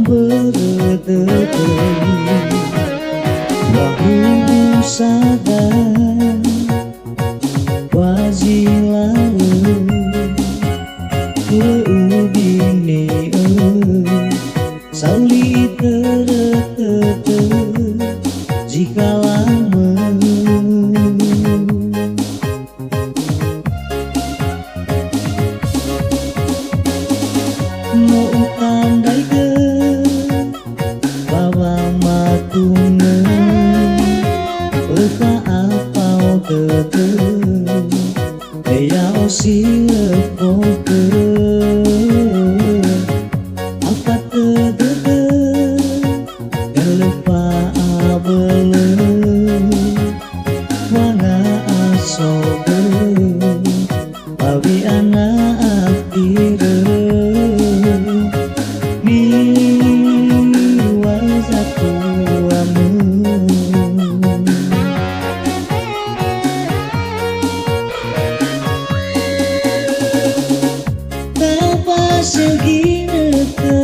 beredar bahu sadar wajilalu ubine sauli terete jika lama mau tandai ke bawa matuna lupa apau tete ya osi lepoke apa tete lupa abele wana asobe awi anak akhire ni wazatu amu segini ke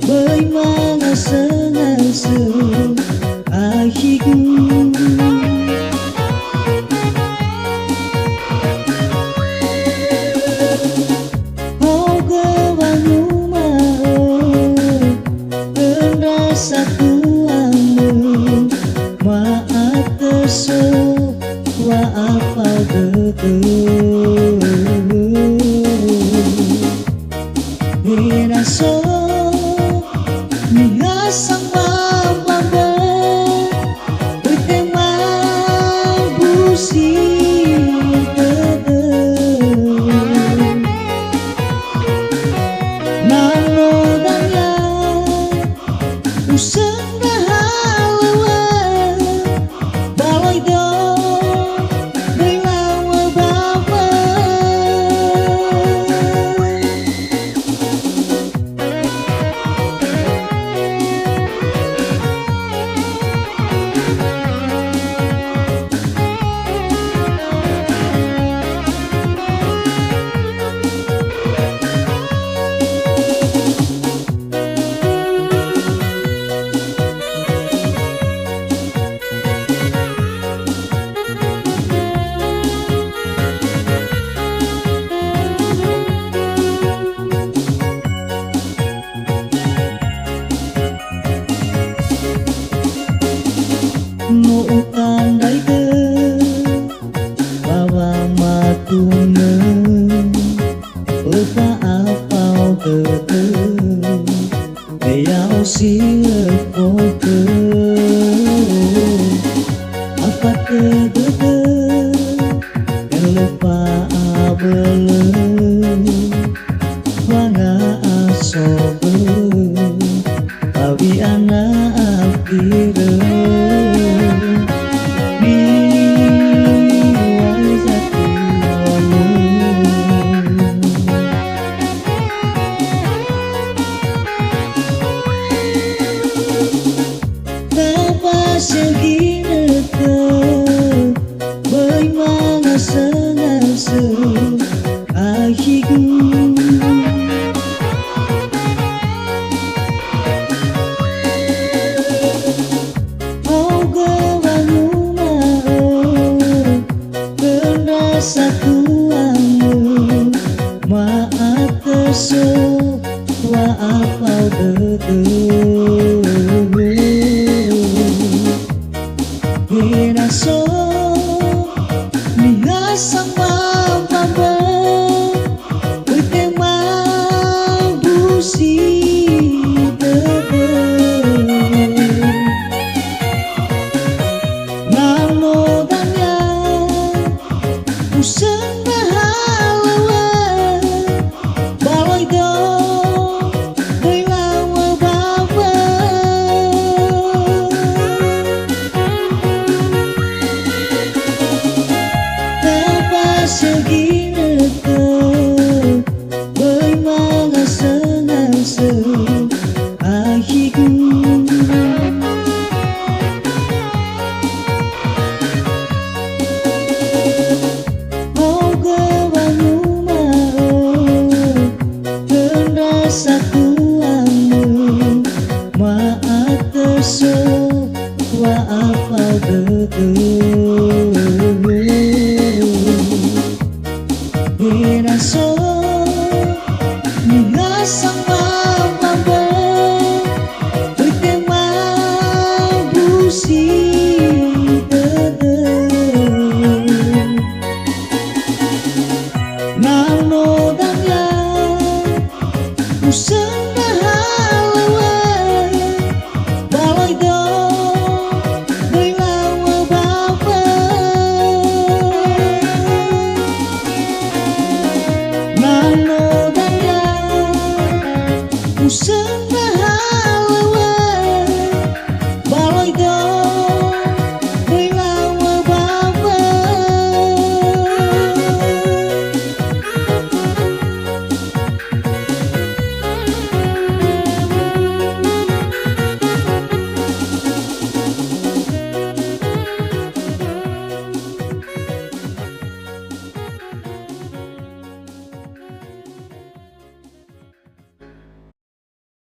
bagaimana senasa akhirku mau ke rumah terasa tuamu maaf kesel maaf betul Miraso Mirasang mababa Bertema busi tete Nano daya Usang halawa Balai do Belawa baba mau tandai ke bawa matuna lupa apau tete ya osi lepoke apa tete lupa abele wana asobe awi anak akhire segini ke bagaimana senasa akhirku mau ke rumah terasa tuamu maaf kesel maaf betul Miraso Mirasang mababa Bertema busi tete Nano danya Usang halawa Balai do Belawa baba halawan baloi do belawa baba nano daya usah